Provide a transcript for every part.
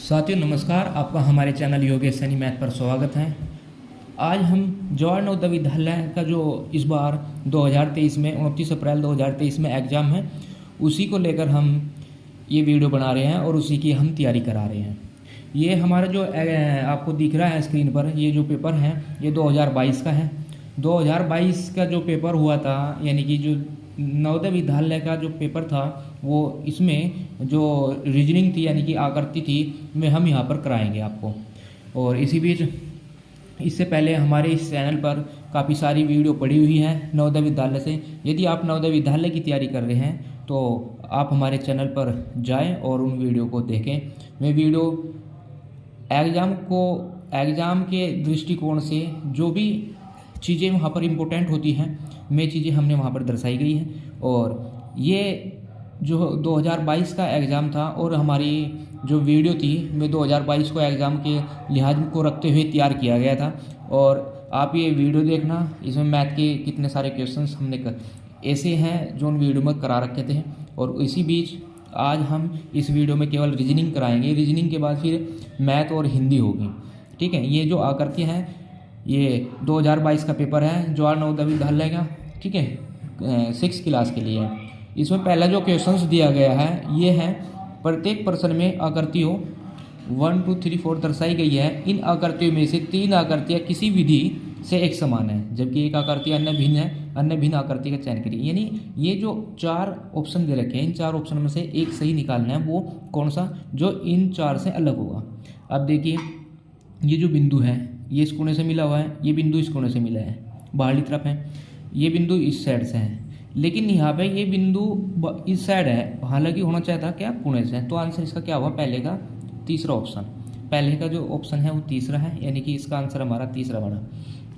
साथियों नमस्कार, आपका हमारे चैनल योगेश सैनी मैथ पर स्वागत है। आज हम जवाहर नवोदय विद्यालय का जो इस बार 2023 में 29 अप्रैल 2023 में एग्ज़ाम है, उसी को लेकर हम ये वीडियो बना रहे हैं और उसी की हम तैयारी करा रहे हैं। ये हमारा जो आपको दिख रहा है स्क्रीन पर, ये जो पेपर है ये 2022 का है। 2022 का जो पेपर हुआ था, यानी कि जो नवोदय विद्यालय का जो पेपर था, वो इसमें जो रीजनिंग थी यानी कि आकृति थी, में हम यहाँ पर कराएंगे आपको। और इसी बीच इससे पहले हमारे इस चैनल पर काफ़ी सारी वीडियो पड़ी हुई है नवोदय विद्यालय से। यदि आप नवोदय विद्यालय की तैयारी कर रहे हैं तो आप हमारे चैनल पर जाएं और उन वीडियो को देखें। मैं वीडियो एग्ज़ाम के दृष्टिकोण से जो भी चीज़ें वहाँ पर इम्पोर्टेंट होती हैं, वे चीज़ें हमने वहाँ पर दर्शाई गई हैं। और ये जो 2022 का एग्ज़ाम था और हमारी जो वीडियो थी, मैं 2022 को एग्ज़ाम के लिहाज को रखते हुए तैयार किया गया था। और आप ये वीडियो देखना, इसमें मैथ के कितने सारे क्वेश्चंस हमने ऐसे हैं जो उन वीडियो में करा रखे थे। और इसी बीच आज हम इस वीडियो में केवल रीजनिंग कराएंगे। रीजनिंग के बाद फिर मैथ और हिंदी होगी। ठीक है, ये जो आकृति हैं ये 2022 का पेपर है जवाहर नवोदय विद्यालय का। ठीक है, 6 क्लास के लिए। इसमें पहला जो क्वेश्चंस दिया गया है ये है, प्रत्येक प्रश्न में आकृतियों 1 2 3 4 दर्शाई गई है। इन आकृतियों में से 3 आकृतियाँ किसी विधि से एक समान है, जबकि एक आकृति अन्य भिन्न है। अन्य भिन्न आकृति का चयन करिए। यानी ये जो 4 ऑप्शन दे रखे हैं, इन 4 ऑप्शन में से एक सही निकालना है। वो कौन सा, जो इन 4 से अलग होगा। अब देखिए, ये जो बिंदु है ये इस कोने से मिला हुआ है, ये बिंदु इस कोने से मिला है, बाहरी तरफ है। ये बिंदु इस साइड से है, लेकिन यहाँ पे ये बिंदु इस साइड है, हालांकि होना चाहिए था क्या, कोने से। तो आंसर इसका क्या हुआ, पहले का तीसरा ऑप्शन। पहले का जो ऑप्शन है वो तीसरा है, यानी कि इसका आंसर हमारा तीसरा बना।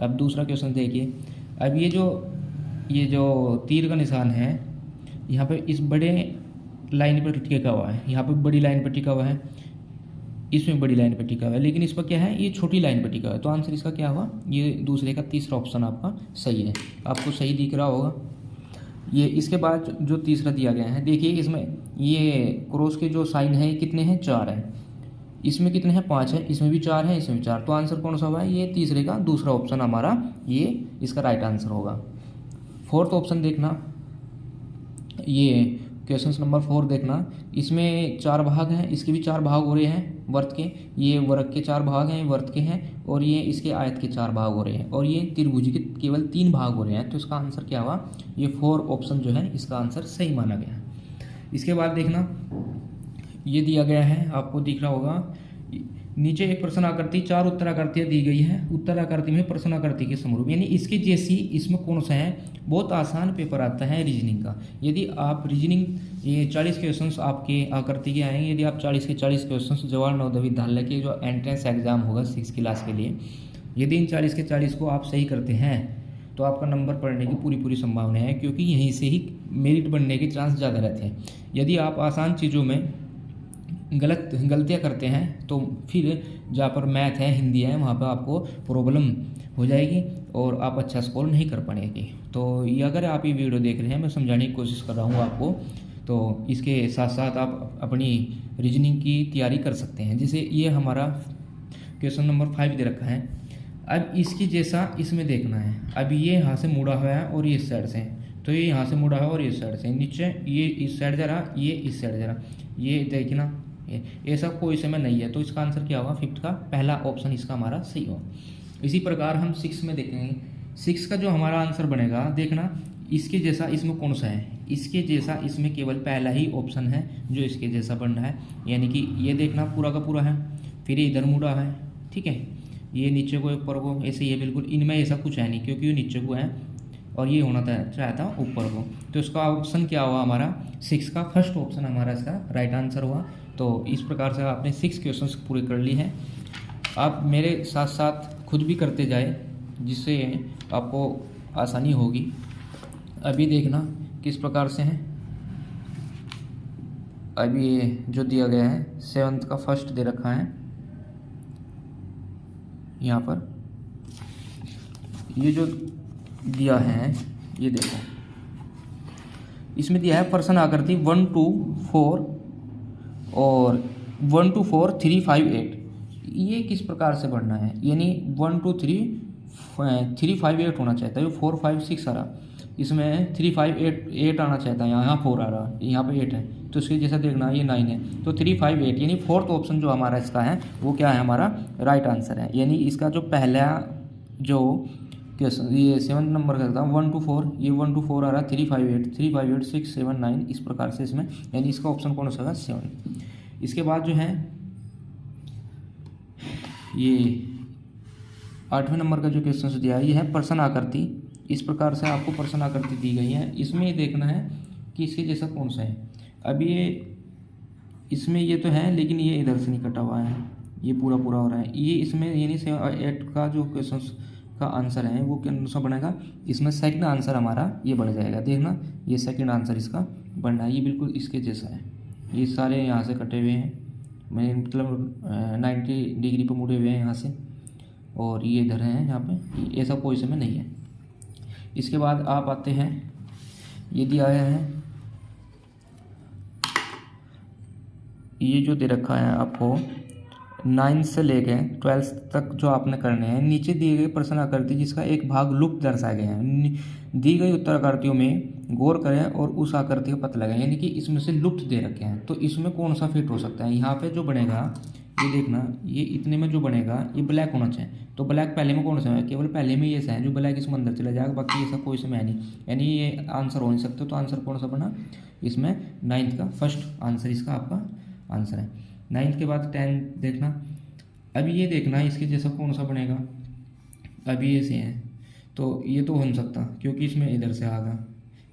अब दूसरा क्वेश्चन देखिए। अब ये जो तीर का निशान है यहाँ पे इस बड़े लाइन पर टिका हुआ है, यहाँ पे बड़ी लाइन पर टिका हुआ है, इसमें बड़ी लाइन पर टिका हुआ है, लेकिन इस पर क्या है, ये छोटी लाइन पर टिका हुआ है। तो आंसर इसका क्या हुआ, ये दूसरे का तीसरा ऑप्शन आपका सही है। आपको सही दिख रहा होगा। ये इसके बाद जो तीसरा दिया गया है, देखिए इसमें ये क्रॉस के जो साइन है कितने हैं, 4 हैं। इसमें कितने हैं, 5 है। इसमें भी 4 है, इसमें भी 4। तो आंसर कौन सा हुआ है, ये तीसरे का दूसरा ऑप्शन हमारा ये इसका राइट आंसर होगा। फोर्थ ऑप्शन देखना, ये क्वेश्चन नंबर 4 देखना। इसमें 4 भाग हैं, इसके भी 4 भाग हो रहे हैं वर्त के। ये वर्ग के 4 भाग हैं, वर्त के हैं। और ये इसके आयत के 4 भाग हो रहे हैं। और ये त्रिभुज के केवल 3 भाग हो रहे हैं। तो इसका आंसर क्या हुआ, ये 4 ऑप्शन जो है इसका आंसर सही माना गया। इसके बाद देखना, ये दिया गया है, आपको दिख रहा होगा नीचे एक प्रश्न आकृति, 4 उत्तर आकृतियाँ दी गई है। उत्तर आकृति में प्रश्न आकृति के समरूप, यानी इसके जैसी इसमें कौन सा है। बहुत आसान पेपर आता है रीजनिंग का। यदि आप रीजनिंग, ये 40 क्वेश्चंस आपके आकृति के आएंगे। यदि आप 40 के 40 क्वेश्चंस जवाहर नवोदय विद्यालय के जो एंट्रेंस एग्जाम होगा 6 क्लास के लिए, यदि इन 40 के 40 को आप सही करते हैं तो आपका नंबर पढ़ने की पूरी संभावना है, क्योंकि यहीं से ही मेरिट बनने के चांस ज़्यादा रहते हैं। यदि आप आसान चीज़ों में गलतियाँ करते हैं तो फिर जहाँ पर मैथ है, हिंदी है, वहाँ पर आपको प्रॉब्लम हो जाएगी और आप अच्छा स्कोर नहीं कर पाएंगे। तो ये अगर आप ये वीडियो देख रहे हैं, मैं समझाने की कोशिश कर रहा हूँ आपको, तो इसके साथ साथ आप अपनी रीजनिंग की तैयारी कर सकते हैं। जैसे ये हमारा क्वेश्चन नंबर 5 दे रखा है। अब इसकी जैसा इसमें देखना है। अब ये यहाँ से मुड़ा हुआ है और ये इस साइड से, तो ये यहाँ से मुड़ा हुआ और ये इस साइड से, नीचे ये इस साइड जा रहा, ये इस साइड जा रहा। ये देखना, ऐसा कोई समय नहीं है। तो इसका आंसर क्या होगा, 5th का पहला ऑप्शन इसका हमारा सही होगा। इसी प्रकार हम 6 में देखेंगे। 6 का जो हमारा आंसर बनेगा, देखना इसके जैसा इसमें कौन सा है। इसके जैसा इसमें केवल पहला ही ऑप्शन है जो इसके जैसा बन रहा है, यानी कि ये देखना पूरा का पूरा है, फिर इधर मुड़ा है। ठीक है, ये नीचे को ऊपर को, ऐसे ये बिल्कुल इनमें ऐसा कुछ है नहीं, क्योंकि ये नीचे को है और ये होना चाहता था ऊपर को। तो इसका ऑप्शन क्या हुआ हमारा, 6 का फर्स्ट ऑप्शन हमारा इसका राइट आंसर हुआ। तो इस प्रकार से आपने 6 क्वेश्चंस पूरे कर ली हैं। आप मेरे साथ साथ खुद भी करते जाए, जिससे आपको आसानी होगी। अभी देखना किस प्रकार से है। अभी ये जो दिया गया है 7th का फर्स्ट दे रखा है यहाँ पर। ये जो दिया है ये देखो, इसमें दिया है प्रश्न आकृति 1 2 4 और 1 2 4 3 5 8, ये किस प्रकार से बढ़ना है, यानी 1 2 3 5 8 होना चाहता है, 4 5 6 आ रहा, इसमें 3 5 8 आना चाहता है, यहाँ 4 आ रहा, यहाँ पे 8 है, तो इसके जैसा देखना ये 9 है, तो 3 5 8 यानी फोर्थ ऑप्शन जो हमारा इसका है वो क्या है, हमारा राइट आंसर है। यानी इसका जो पहला जो क्वेश्चन ये 7 नंबर का था 1 2 4, ये 1 2 4 आ रहा, 3 5 8 6 7 9, इस प्रकार से इसमें, यानी इसका ऑप्शन कौन सा होगा 7। इसके बाद जो है ये 8वें नंबर का जो क्वेश्चन दिया है ये है प्रश्न आकृति। इस प्रकार से आपको प्रश्न आकृति दी गई है, इसमें ये देखना है कि इसके जैसा कौन सा है। अब ये इसमें ये तो है लेकिन ये इधर से नहीं कटा हुआ है, ये पूरा पूरा हो रहा है, ये इसमें यानी 8 का जो क्वेश्चन का आंसर है वो कौन सा बनेगा, इसमें सेकंड आंसर हमारा ये बढ़ जाएगा। देखना ये सेकंड आंसर इसका बनना है, ये बिल्कुल इसके जैसा है, ये सारे यहाँ से कटे हुए हैं, मैं मतलब 90 डिग्री पर मुड़े हुए हैं यहाँ से, और ये इधर है यहाँ पे, ऐसा कोई समय नहीं है। इसके बाद आप आते हैं, ये दिया गया है, ये जो दे रखा है आपको 9 से लेके 12 तक जो आपने करने हैं, नीचे दिए गए प्रश्न आकृति जिसका एक भाग लुप्त दर्शाए गए हैं, दी गई उत्तर आकृतियों में गौर करें और उस आकृति का पता लगाएं, यानी कि इसमें से लुप्त दे रखे हैं, तो इसमें कौन सा फिट हो सकता है। यहाँ पे जो बनेगा ये देखना, ये इतने में जो बनेगा ये ब्लैक होना चाहिए, तो ब्लैक पहले में कौन सा है, केवल पहले में ये सा है जो ब्लैक इसमें अंदर चला जाएगा, बाकी ऐसा कोई समय है नहीं, यानी ये आंसर हो नहीं सकता। तो आंसर कौन सा बना इसमें 9th का फर्स्ट आंसर इसका आपका आंसर है। 9th के बाद 10th देखना, अभी ये देखना इसके जैसा कौन सा बनेगा, अभी ये से है तो ये तो हो नहीं सकता क्योंकि इसमें इधर से आएगा,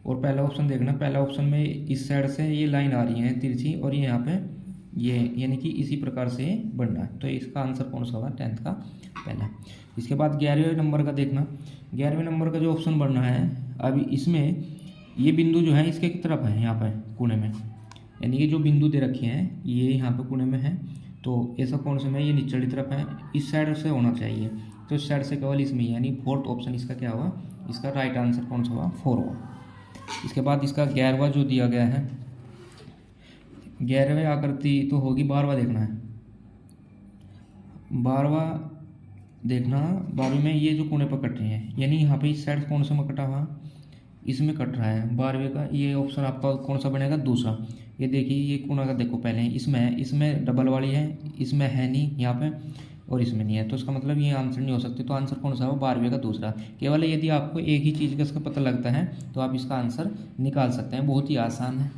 और पहला ऑप्शन देखना, पहला ऑप्शन में इस साइड से ये लाइन आ रही है तिरछी, और ये यहाँ पे ये यानी कि इसी प्रकार से बनना है, तो इसका आंसर कौन सा होगा 10th का पहला। इसके बाद 11वें नंबर का देखना, 11वें नंबर का जो ऑप्शन बनना है, अभी इसमें ये बिंदु जो है इसके की तरफ है, यहाँ पे कोने में, यानी कि जो बिंदु दे रखे हैं ये यहाँ पे कोने में है, तो ऐसा कौन सा में ये निचली तरफ है, इस साइड से होना चाहिए, तो इस साइड से केवल इसमें, यानी फोर्थ ऑप्शन इसका क्या हुआ, इसका राइट आंसर कौन सा हुआ 4 हुआ। इसके बाद इसका 11वां जो दिया गया है, 11वें आकृति तो होगी 12वां देखना है, 12वां देखना, 12वें में ये जो कोने पर कटे हैं, यानी यहाँ पे इस साइड कौन सा में कटा हुआ, इसमें कट रहा है 12वें का, ये ऑप्शन आपका कौन सा बनेगा दूसरा। ये देखिए ये कोना का देखो पहले इसमें है, इसमें डबल वाली है, इसमें है नहीं यहाँ पे, और इसमें नहीं है, तो इसका मतलब ये आंसर नहीं हो सकती, तो आंसर कौन सा हो 12वें का दूसरा। केवल यदि आपको एक ही चीज़ का इसका पता लगता है तो आप इसका आंसर निकाल सकते हैं, बहुत ही आसान है।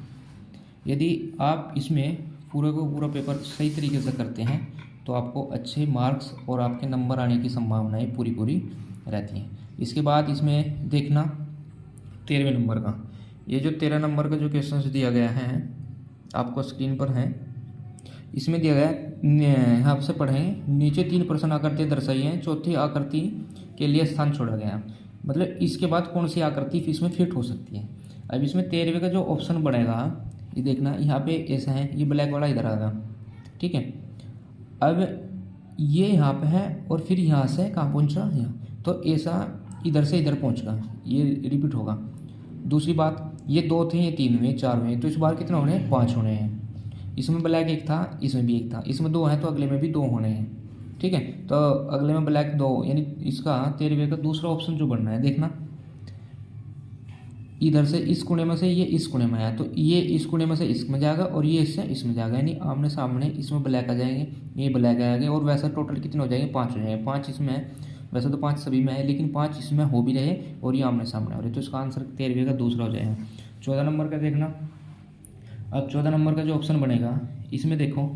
यदि आप इसमें पूरे को पूरा पेपर सही तरीके से करते हैं तो आपको अच्छे मार्क्स और आपके नंबर आने की संभावनाएँ पूरी रहती हैं। इसके बाद इसमें देखना 13वें नंबर का, ये जो 13 नंबर का जो क्वेश्चन दिया गया है आपको स्क्रीन पर है, इसमें दिया गया है, यहाँ से पढ़ें, नीचे 3 प्रश्न आकृतियाँ दर्शाई हैं, चौथी आकृति के लिए स्थान छोड़ा गया, मतलब इसके बाद कौन सी आकृति इसमें फिट हो सकती है। अब इसमें 13वें का जो ऑप्शन बढ़ेगा ये देखना, यहाँ पे ऐसा है, ये ब्लैक वाला इधर आएगा, ठीक है, अब ये यहाँ पे है और फिर यहाँ से कहाँ पहुँचा यहाँ, तो ऐसा इधर से इधर पहुँचगा, ये रिपीट होगा। दूसरी बात ये 2 थे, ये 3 हुए, 4 हुए, तो इस बार कितने होने हैं 5 होने हैं। इसमें ब्लैक 1 था, इसमें भी 1 था, इसमें 2 है तो अगले में भी 2 होने हैं, ठीक है, तो अगले में ब्लैक 2, यानी इसका 13वें का दूसरा ऑप्शन जो बनना है देखना, इधर से इस कोने में से ये इस कोने में आया, तो ये इस कोने में से इसमें जाएगा और ये इससे इसमें जाएगा, यानी आमने सामने इसमें ब्लैक आ जाएंगे, ये ब्लैक आएंगे, और वैसा टोटल कितने हो जाएंगे 5 हो जाएंगे। 5 इसमें है, वैसे तो 5 सभी में है लेकिन 5 इसमें हो भी रहे और ये आमने सामने हो रहे, तो इसका आंसर 13वें का दूसरा हो जाएगा। 14 नंबर का देखना, अब 14 नंबर का जो ऑप्शन बनेगा इसमें देखो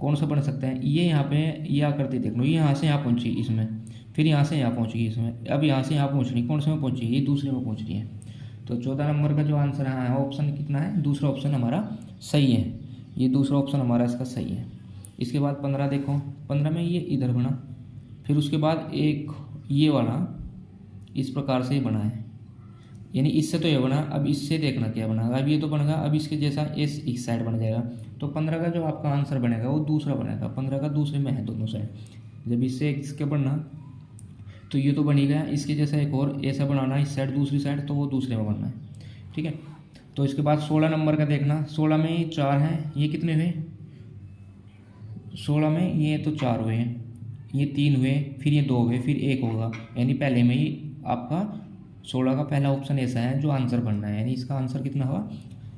कौन सा बन सकता है, ये यहाँ पे ये आकृति देख लो, ये यहाँ से यहाँ पहुँची इसमें, फिर यहाँ से यहाँ पहुँचेगी इसमें, अब यहाँ से यहाँ पहुँच रही, कौन से में पहुँची, ये दूसरे में पहुँच रही है, तो 14 नंबर का जो आंसर है ऑप्शन कितना है, दूसरा ऑप्शन हमारा सही है, ये दूसरा ऑप्शन हमारा इसका सही है। इसके बाद 15 देखो, 15 में ये इधर बना, फिर उसके बाद एक ये वाला इस प्रकार से ही बना है, यानी इससे तो ये बना, अब इससे देखना क्या बना, अब ये तो बनेगा, अब इसके जैसा इस साइड बन जाएगा, तो 15 का जो आपका आंसर बनेगा वो दूसरा बनेगा, 15 का दूसरे में है दोनों साइड, जब इससे इसके बनना तो ये तो बन ही गया, इसके जैसा एक और ऐसा बनाना इस साइड दूसरी साइड, तो वो दूसरे में बनना है, ठीक है। तो इसके बाद 16 नंबर का देखना, 16 में 4 हैं, ये कितने हुए 16 में ये तो 4 हुए, ये 3 हुए, फिर ये 2 हुए, फिर 1 होगा, यानी पहले में ही आपका 16 का पहला ऑप्शन ऐसा है जो आंसर बनना है, यानी इसका आंसर कितना हुआ,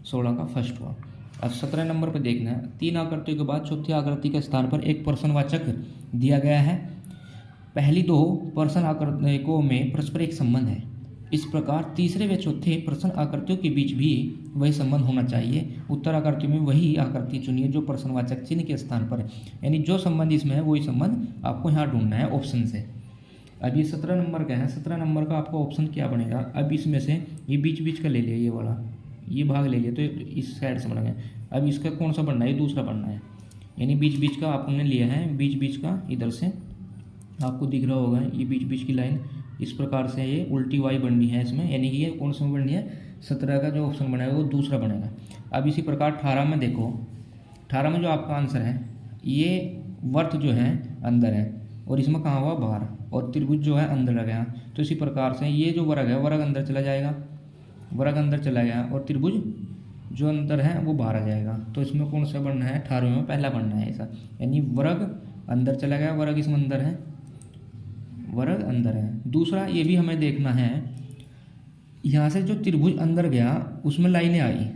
16 का फर्स्ट हुआ। अब 17 नंबर पर देखना है, 3 आकृतियों के बाद चौथी आकृति के स्थान पर एक प्रश्नवाचक दिया गया है। पहली 2 प्रश्न आकृतियों में परस्पर एक संबंध है। इस प्रकार तीसरे व चौथे प्रश्न आकृतियों के बीच भी वही संबंध होना चाहिए। उत्तर आकृति में वही आकृति चुनिए जो प्रश्नवाचक चिन्ह के स्थान पर है, यानी जो संबंध इसमें है वही संबंध आपको यहाँ ढूंढना है ऑप्शन से। अब ये 17 नंबर का है, 17 नंबर का आपका ऑप्शन क्या बनेगा, अब इसमें से ये बीच बीच का ले लिया, ये वाला ये भाग ले लिया तो इस साइड से बनेगा। अब इसका कौन सा बनना है, ये दूसरा बनना है, यानी बीच बीच का आपने लिया है, बीच बीच का इधर से आपको दिख रहा होगा, ये बीच बीच की लाइन इस प्रकार से ये उल्टी वाई बननी है इसमें, यानी कि ये कौन सा बननी है, 17 का जो ऑप्शन बनेगा वो दूसरा बनेगा। अब इसी प्रकार 18 में देखो, 18 में जो आपका आंसर है, ये वर्त जो है अंदर है और इसमें कहाँ हुआ बाहर, और त्रिभुज जो है अंदर लग गया, तो इसी प्रकार से ये जो वर्ग है वर्ग अंदर चला जाएगा, वर्ग अंदर चला गया और त्रिभुज जो अंदर है वो बाहर आ जाएगा। तो इसमें कौन सा बनना है, 18 में पहला बनना है ऐसा, यानी वर्ग अंदर चला गया, वर्ग इसमें अंदर है, वर्ग अंदर है। दूसरा ये भी हमें देखना है, यहाँ से जो त्रिभुज अंदर गया उसमें लाइनें आई,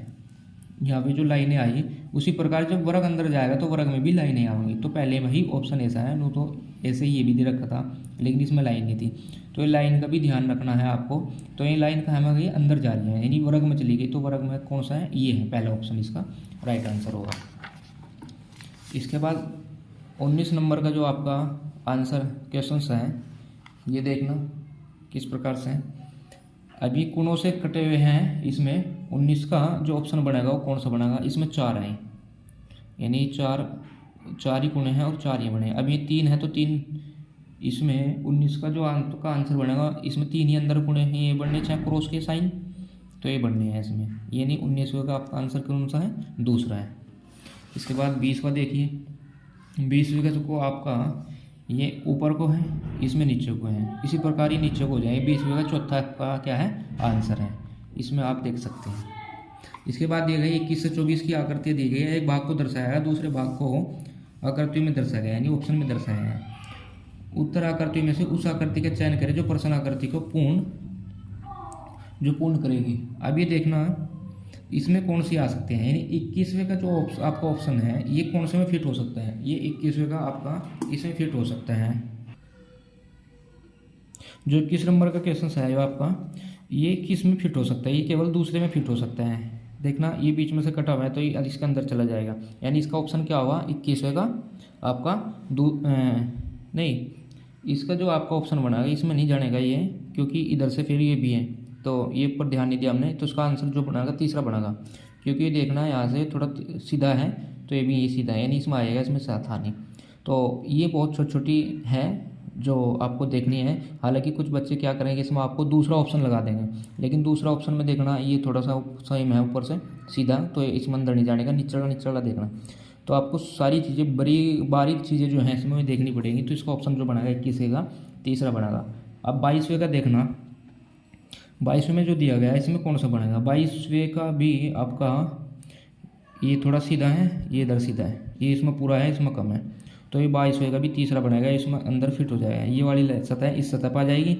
यहाँ पे जो लाइनें आई उसी प्रकार जब वर्ग अंदर जाएगा तो वर्ग में भी लाइनें आएंगी। तो पहले वही ऑप्शन ऐसा है, नो तो ऐसे ही ये भी दे रखा था लेकिन इसमें लाइन नहीं थी, तो ये लाइन का भी ध्यान रखना है आपको। तो ये लाइन कहाँ में गई, अंदर जा रही है, यानी वर्ग में चली गई, तो वर्ग में कौन सा है, ये है पहला ऑप्शन, इसका राइट आंसर होगा। इसके बाद 19 नंबर का जो आपका आंसर क्वेश्चन है, ये देखना किस प्रकार से है। अभी कोणों से कटे हुए हैं, इसमें 19 का जो ऑप्शन बनेगा वो कौन सा बनेगा, इसमें 4 हैं, यानी चार ही कोणे हैं और 4 ही बने। अब ये 3 है तो 3, इसमें 19 का जो का आंसर बनेगा इसमें 3 ही अंदर कोणे हैं, ये बनने चाहे क्रॉस के साइन, तो ये बनने हैं इसमें, यानी 19 का आपका आंसर कौन सा है, दूसरा है। इसके बाद 20 का देखिए, 20 का जो आपका ये ऊपर को है, इसमें नीचे को है, इसी प्रकार ही नीचे को हो जाए, 20 का चौथा का क्या है आंसर है, इसमें आप देख सकते हैं। इसके बाद दिए गए 21 से 24 की आकृति दी गई है, एक भाग को दर्शाया है, दूसरे भाग को आकृति में दर्शाया गया, यानी ऑप्शन में दर्शाया है। उत्तर आकृति में से उस आकृति का चयन करें जो प्रश्न आकृति को पूर्ण करेगी। अब ये देखना इसमें कौन सी आ सकते हैं, यानी 21वें का जो आपका ऑप्शन है ये कौन से में फिट हो सकता है, ये 21वें का आपका इसमें फिट हो सकता है। जो 21 नंबर का क्वेश्चन है आपका, ये किस में फिट हो सकता है, ये केवल दूसरे में फिट हो सकता है। देखना ये बीच में से कटा हुआ है तो ये इसके अंदर चला जाएगा, यानी इसका ऑप्शन क्या होगा, 21वें का आपका नहीं, इसका जो आपका ऑप्शन बनाएगा इसमें नहीं जानेगा ये, क्योंकि इधर से फिर ये भी है, तो ये पर ध्यान नहीं दिया हमने, तो इसका आंसर जो बनाएगा तीसरा बनेगा, क्योंकि ये देखना यहाँ से थोड़ा सीधा है तो ये भी ये सीधा है, यानी इसमें आएगा, इसमें साथ आने। तो ये बहुत छोटी छोटी है जो आपको देखनी है। हालांकि कुछ बच्चे क्या करेंगे, इसमें आपको दूसरा ऑप्शन लगा देंगे, लेकिन दूसरा ऑप्शन में देखना ये थोड़ा सा सही में है ऊपर से सीधा, तो इसमें अंदर नहीं जाने का, निचला निचला देखना। तो आपको सारी चीज़ें बड़ी बारीक चीज़ें जो हैं इसमें देखनी पड़ेंगी। तो इसका ऑप्शन जो बनाएगा 21वें का तीसरा बनेगा। अब 22वें का देखना, 22वें में जो दिया गया है इसमें कौन सा बनेगा, 22वें का भी आपका ये थोड़ा सीधा है, ये इधर सीधा है, ये इसमें पूरा है, इसमें कम है, तो ये 22वें का भी तीसरा बनेगा, इसमें अंदर फिट हो जाएगा। ये वाली सतह इस सतह पर आ जाएगी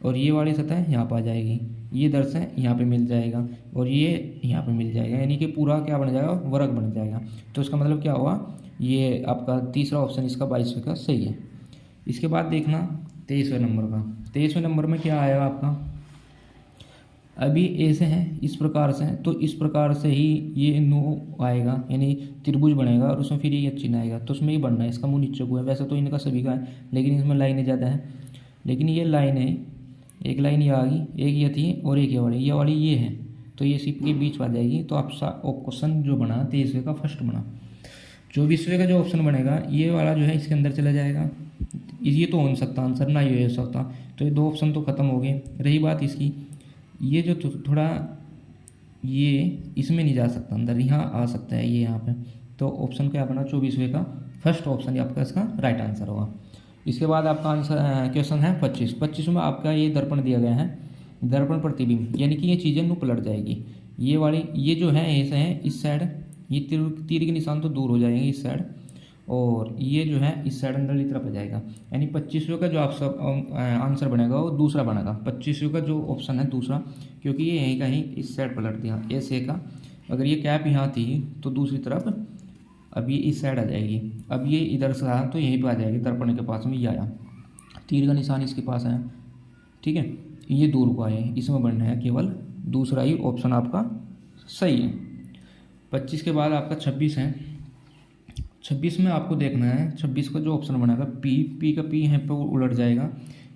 और ये वाली सतह यहाँ पर आ जाएगी, ये इधर से यहाँ पे मिल जाएगा और ये यहाँ पे मिल जाएगा, यानी कि पूरा क्या बन जाएगा, वर्ग बन जाएगा। तो इसका मतलब क्या हुआ, ये आपका तीसरा ऑप्शन इसका 22वें का सही है। इसके बाद देखना 23वें नंबर का, 23वें नंबर में क्या आएगा आपका, अभी ऐसे हैं इस प्रकार से, तो इस प्रकार से ही ये नो आएगा, यानी त्रिभुज बनेगा और उसमें फिर ये चिन्ह आएगा, तो उसमें ही बनना है। इसका मुंह नीचे को है, वैसे तो इनका सभी का है लेकिन इसमें लाइनें ज़्यादा है, लेकिन ये लाइन है, एक लाइन ये आ गई, एक ये थी और एक ये वाली ये है, तो ये इसी के बीच आ जाएगी। तो आप क्वेश्चन जो बना 23वें का फर्स्ट बना। 24वें का जो ऑप्शन बनेगा ये वाला जो है इसके अंदर चला जाएगा, ये तो हो नहीं सकता आंसर, ना ये हो सकता, तो ये 2 ऑप्शन तो खत्म हो गए। रही बात इसकी, ये जो थोड़ा ये इसमें नहीं जा सकता अंदर, यहाँ आ सकता है ये यहाँ पे, तो ऑप्शन क्या बना 24वें का फर्स्ट ऑप्शन ये आपका इसका राइट आंसर होगा। इसके बाद आपका आंसर क्वेश्चन है 25 में आपका ये दर्पण दिया गया है, दर्पण प्रतिबिंब, यानी कि ये चीज़ें नु पलट जाएगी, ये वाली ये जो है ऐसे है इस साइड, ये तीर के निशान तो दूर हो जाएंगे इस साइड, और ये जो है इस साइड अंदर की तरफ आ जाएगा। यानी 25वें का जो आप सब आंसर बनेगा वो दूसरा बनेगा। 25वें का जो ऑप्शन है दूसरा, क्योंकि ये यहीं का ही इस साइड पलट दिया ऐसे का। अगर ये कैप यहाँ थी तो दूसरी तरफ अब ये इस साइड आ जाएगी। अब ये इधर से आया तो यहीं पर आ जाएगी, दर्पण के पास में ये आया, तीर का निशान इसके पास आया। ठीक है, ये दूर को आए, इसमें बनना है केवल दूसरा ही ऑप्शन आपका सही है। 25 के बाद आपका 26 है। 26 में आपको देखना है 26 का जो ऑप्शन बनेगा पी का पी यहाँ पे उलट जाएगा,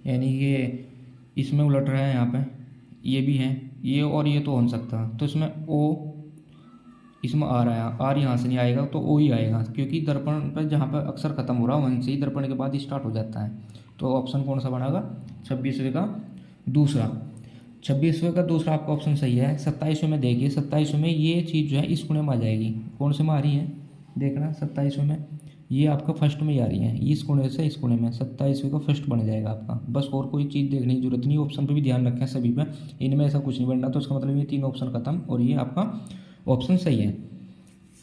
यानी ये इसमें उलट रहा है, यहाँ पे ये भी है, ये और ये तो हो नहीं सकता, तो इसमें ओ इसमें आ रहा है, आर यहाँ से नहीं आएगा तो ओ ही आएगा, क्योंकि दर्पण पर जहाँ पर अक्षर खत्म हो रहा है वहीं से ही दर्पण के बाद स्टार्ट हो जाता है। तो ऑप्शन कौन सा बनेगा? 26वें का दूसरा। 26वें का दूसरा आपका ऑप्शन सही है। 27वें में देखिए, 27वें में ये चीज़ जो है इस कोने में आ जाएगी। कौन से में आ रही है देखना, 27वें में ये आपका फर्स्ट में ही आ रही है, इस कोने से इस कोने में 27वें का फर्स्ट बन जाएगा आपका। बस और कोई चीज़ देखने की जरूरत नहीं, ऑप्शन पे भी ध्यान रखें सभी पे, इनमें ऐसा कुछ नहीं बनना। तो इसका मतलब ये 3 ऑप्शन खत्म और ये आपका ऑप्शन सही है।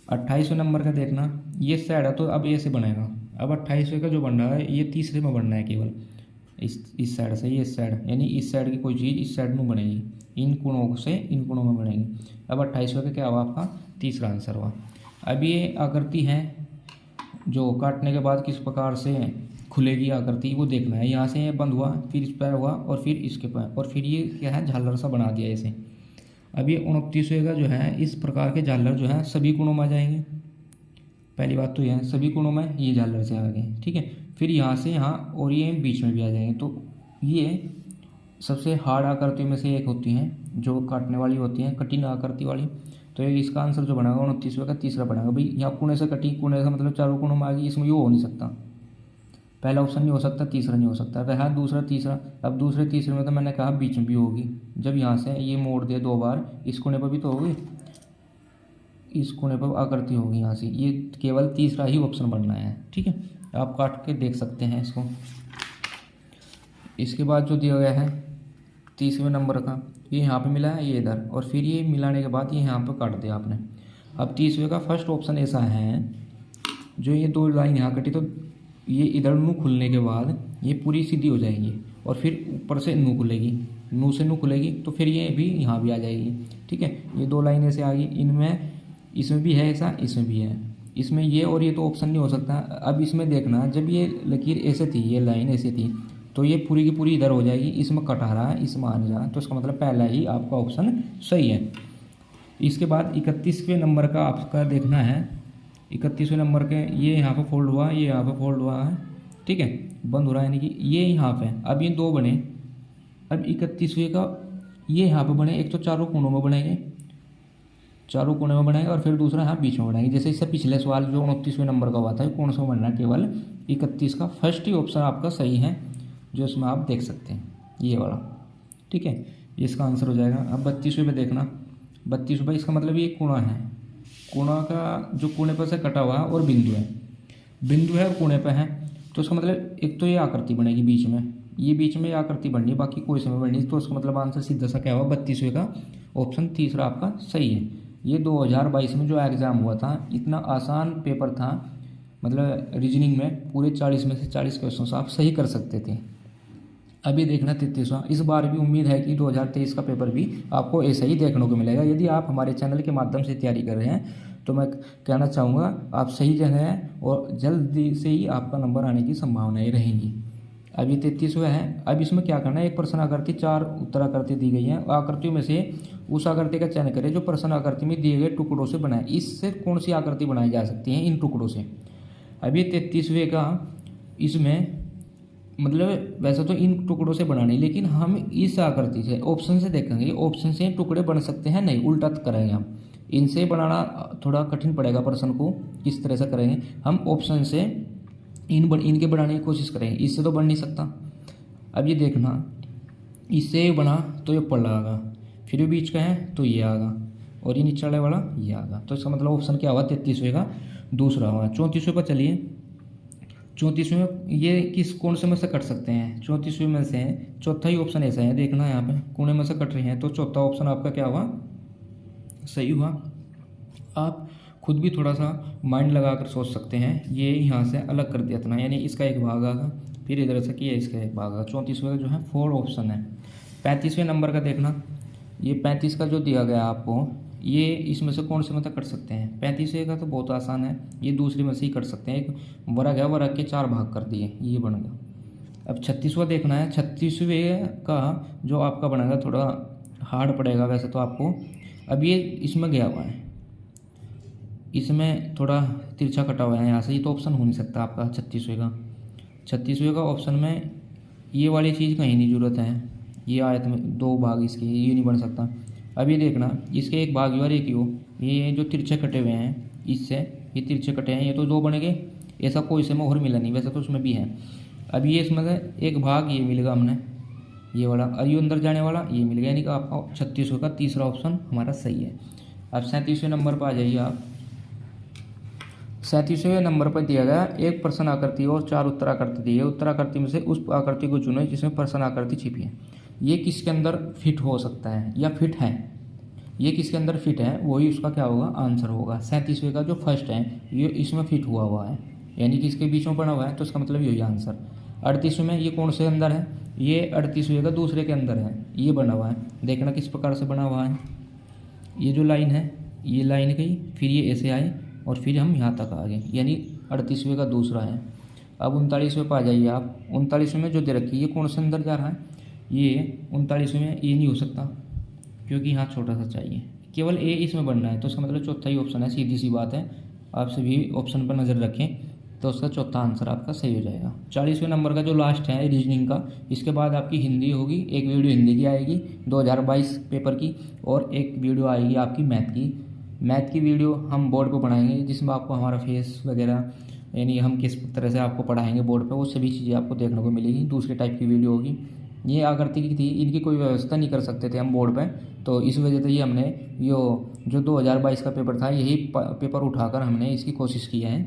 28वें नंबर का देखना, ये साइड है तो अब ऐसे बनेगा। अब 28वें का जो बन रहा है ये तीसरे में बनना है केवल, इस साइड से, ये इस साइड, यानी इस साइड की कोई चीज़ इस साइड में बनेगी, इन कोणों से इन कोणों में बनेगी। अब 28वें का क्या हुआ आपका? तीसरा आंसर हुआ। अब ये आकृति है जो काटने के बाद किस प्रकार से खुलेगी आकृति वो देखना है। यहाँ से ये बंद हुआ, फिर इस पैर हुआ और फिर इसके पैर, और फिर ये क्या है झालर सा बना दिया ऐसे। अब ये 29वें का जो है इस प्रकार के झालर जो है सभी कोणों में आ जाएंगे। पहली बात तो यह है सभी कोणों में ये झालर से आ गए, ठीक है। फिर यहाँ से यहाँ और ये बीच में भी आ जाएंगे। तो ये सबसे हार्ड आकृतियों में से एक होती हैं जो काटने वाली होती हैं, कठिन आकृति वाली। तो ये इसका आंसर जो बनेगा 29वें का तीसरा बनेगा। भाई यहाँ कोने से कटी, कोने से मतलब चारों कोणों में आ गई, इसमें ये हो नहीं सकता, पहला ऑप्शन नहीं हो सकता, तीसरा नहीं हो सकता, वह दूसरा तीसरा। अब दूसरे तीसरे में तो मैंने कहा बीच में भी होगी, जब यहाँ से ये मोड़ दिया 2 बार, इस कोने पर भी तो होगी, इस कोने पर आकृति होगी यहाँ से। ये केवल तीसरा ही ऑप्शन बनना है, ठीक है। आप काट के देख सकते हैं इसको। इसके बाद जो दिया गया है 30वें नंबर का, ये यहाँ पे मिला है, ये इधर, और फिर ये मिलाने के बाद ये यहाँ पे काट दिया आपने। अब 30वें का फर्स्ट ऑप्शन ऐसा है, जो ये 2 लाइन यहाँ कटी तो ये इधर नू खुलने के बाद ये पूरी सीधी हो जाएगी, और फिर ऊपर से नू खुलेगी, नू से नू खुलेगी तो फिर ये भी यहाँ भी आ जाएगी, ठीक है। ये 2 लाइन ऐसे आ गई, इनमें इसमें भी है ऐसा, इसमें भी है, इसमें ये और ये तो ऑप्शन नहीं हो सकता। अब इसमें देखना, जब ये लकीर ऐसे थी, ये लाइन ऐसे थी, तो ये पूरी की पूरी इधर हो जाएगी, इसमें कट आ रहा है, इसमें आ रहा है, तो इसका मतलब पहला ही आपका ऑप्शन सही है। इसके बाद 31वें नंबर का आपका देखना है। 31वें नंबर के ये यहाँ पर फोल्ड हुआ, ये यहाँ पर फोल्ड हुआ है, ठीक है, बंद हो रहा है, यानी कि ये यहाँ पे। अब ये 2 बने। अब 31वें का ये यहाँ पे बने, एक तो चारों कोनों में बनेंगे, चारों कोने में बनाएंगे, और फिर दूसरा यहाँ बीच में बनाएंगे। जैसे इससे पिछले सवाल जो 29वें नंबर का हुआ था, कौन सा बनना है? केवल 31 का फर्स्ट ही ऑप्शन आपका सही है, जो इसमें आप देख सकते हैं, ये वाला, ठीक है, ये इसका आंसर हो जाएगा। अब 32वें पे देखना, 32वें इसका मतलब ये कोना है, कोना का जो कोने पर से कटा हुआ है और बिंदु है, बिंदु है और कोने पर है, तो इसका मतलब एक तो ये आकृति बनेगी बीच में, ये बीच में आकृति बननी, बाकी कोई समय बननी, तो इसका मतलब आंसर सीधा सा क्या हुआ? 32वें का ऑप्शन तीसरा आपका सही है। ये 2022 में जो एग्ज़ाम हुआ था, इतना आसान पेपर था, मतलब रीजनिंग में पूरे 40 में से 40 क्वेश्चन आप सही कर सकते थे। अभी देखना 33वां। इस बार भी उम्मीद है कि 2023 का पेपर भी आपको ऐसा ही देखने को मिलेगा। यदि आप हमारे चैनल के माध्यम से तैयारी कर रहे हैं तो मैं कहना चाहूँगा आप सही जगह हैं और जल्दी से ही आपका नंबर आने की संभावनाएँ रहेंगी। अब ये 33वां है। अब इसमें क्या करना है, एक प्रश्न आकृति, 4 उत्तर आकृति दी गई है, आकृतियों में से उस आकृति का चयन करें जो प्रश्न आकृति में दिए गए टुकड़ों से बनाए। इससे कौन सी आकृति बनाई जा सकती है इन टुकड़ों से? अब ये 33वें का, इसमें मतलब वैसे तो इन टुकड़ों से बनानी, लेकिन हम इस आकृति से ऑप्शन से देखेंगे, ऑप्शन से टुकड़े बन सकते हैं नहीं, उल्टा करेंगे हम। इनसे बनाना थोड़ा कठिन पड़ेगा प्रश्न को, किस तरह से करेंगे हम, ऑप्शन से इनके बनाने की कोशिश करेंगे, इससे तो बन नहीं सकता। अब ये देखना, इससे बना तो ये पड़ आएगा, फिर भी बीच का है तो ये आएगा, और ये नीचे वाला ये आएगा, तो इसका मतलब ऑप्शन क्या हुआ? 33वें का दूसरा हुआ। 34वें पर चलिए। 34वें ये किस कौन से में से कट सकते हैं? 34वें में से चौथा ही ऑप्शन ऐसा है, देखना यहाँ पे कोने में से कट रही हैं, तो चौथा ऑप्शन आपका क्या हुआ? सही हुआ। आप खुद भी थोड़ा सा माइंड लगा कर सोच सकते हैं। ये यहाँ से अलग कर दिया इतना, यानी इसका एक भाग आगा, फिर इधर से किया इसका एक भाग आगा। 34वें का जो है 4 ऑप्शन है। 35वें नंबर का देखना, ये 35 का जो दिया गया आपको, ये इसमें से कौन से मतलब कट सकते हैं। 35वें का तो बहुत आसान है, ये दूसरे में से ही कट सकते हैं। एक वर्ग है, वर्ग के 4 भाग कर दिए, ये बन गया। अब 36वां देखना है। 36वें का जो आपका बनेगा थोड़ा हार्ड पड़ेगा वैसे तो आपको। अब ये इसमें गया हुआ है, इसमें थोड़ा तिरछा कटा हुआ है यहाँ से, ये तो ऑप्शन हो नहीं सकता आपका 36वें का। 36वें का ऑप्शन में ये वाली चीज़ कहीं नहीं जरूरत है, ये आयत में 2 भाग इसके, ये नहीं बन सकता। अब ये देखना, इसके एक भाग और एक ही हो, ये जो तिरछे कटे हुए हैं इससे, ये तिरछे कटे हैं, ये तो 2 बन गए। ऐसा कोई इसमें और मिला नहीं, वैसे तो उसमें भी है। अब ये इसमें से एक भाग ये मिलेगा हमने, ये वाला, और ये अंदर जाने वाला ये मिल गया, यानी कि आपका 36वें का तीसरा ऑप्शन हमारा सही है। अब 37वें नंबर पर आ जाइए आप। 37वें नंबर पर दिया गया एक प्रश्न आकृति और 4 उत्तराकृति दी है। उत्तराकृति में से उस आकृति को चुनो जिसमें प्रश्न आकृति छिपी है। ये किसके अंदर फिट हो सकता है या फिट है, ये किसके अंदर फिट है वही उसका क्या होगा, आंसर होगा। 37वें का जो फर्स्ट है ये इसमें फिट हुआ है, यानी कि इसके बीच में बना हुआ है, तो इसका मतलब यही आंसर। 38वें में ये कौन से अंदर है, ये 38वें का दूसरे के अंदर है, ये बना हुआ है। देखना किस प्रकार से बना हुआ है। ये जो लाइन है, ये लाइन गई, फिर ये ऐसे आए और फिर हम यहाँ तक आ गए, यानी 38वें का दूसरा है। अब 39वें पर आ जाइए आप। 39वें में जो दे रखी है ये कौन से अंदर जा रहा है, ये 39वें में ये नहीं हो सकता क्योंकि यहाँ छोटा सा चाहिए, केवल ए इसमें बनना है, तो इसका मतलब चौथा ही ऑप्शन है। सीधी सी बात है, आप सभी ऑप्शन पर नज़र रखें तो उसका चौथा आंसर आपका सही हो जाएगा। 40वें नंबर का जो लास्ट है रीजनिंग का, इसके बाद आपकी हिंदी होगी, एक वीडियो हिंदी की आएगी 2022 पेपर की, और एक वीडियो आएगी आपकी मैथ की। मैथ की वीडियो हम बोर्ड पर बनाएंगे, जिसमें आपको हमारा फेस वगैरह, यानी हम किस तरह से आपको पढ़ाएंगे बोर्ड पे, वो सभी चीज़ें आपको देखने को मिलेगी। दूसरे टाइप की वीडियो होगी। ये आकृति की थी, इनकी कोई व्यवस्था नहीं कर सकते थे हम बोर्ड पे, तो इस वजह से ये हमने जो 2022 का पेपर था यही पेपर उठाकर हमने इसकी कोशिश की है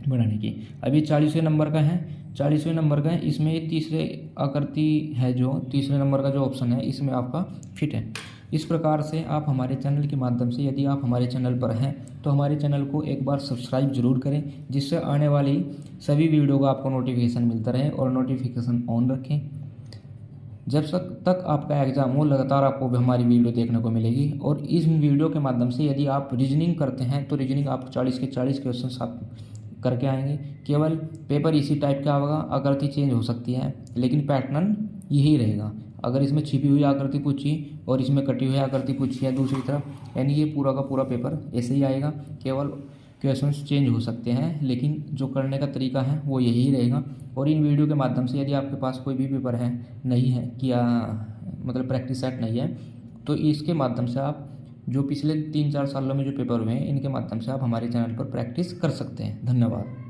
बनाने की। अभी 40वें नंबर का है। 40वें नंबर का है, इसमें ये तीसरे आकृति है, जो तीसरे नंबर का जो ऑप्शन है इसमें आपका फिट है। इस प्रकार से आप हमारे चैनल के माध्यम से, यदि आप हमारे चैनल पर हैं तो हमारे चैनल को एक बार सब्सक्राइब जरूर करें, जिससे आने वाली सभी वीडियो का आपको नोटिफिकेशन मिलता रहे, और नोटिफिकेशन ऑन रखें। जब तक आपका एग्जाम हो लगातार आपको भी हमारी वीडियो देखने को मिलेगी। और इस वीडियो के माध्यम से यदि आप रीजनिंग करते हैं तो रीजनिंग आप 40 के 40 क्वेश्चन आप करके आएंगे। केवल पेपर इसी टाइप का होगा, आकृति चेंज हो सकती है लेकिन पैटर्न यही रहेगा। अगर इसमें छिपी हुई आकृति पूछी और इसमें कटी हुई आकृति पूछी है दूसरी तरफ, यानी ये पूरा का पूरा पेपर ऐसे ही आएगा। केवल क्वेश्चंस चेंज हो सकते हैं लेकिन जो करने का तरीका है वो यही रहेगा। और इन वीडियो के माध्यम से यदि आपके पास कोई भी पेपर है नहीं है कि मतलब प्रैक्टिस सेट नहीं है, तो इसके माध्यम से आप जो पिछले 3-4 सालों में जो पेपर हुए हैं इनके माध्यम से आप हमारे चैनल पर प्रैक्टिस कर सकते हैं। धन्यवाद।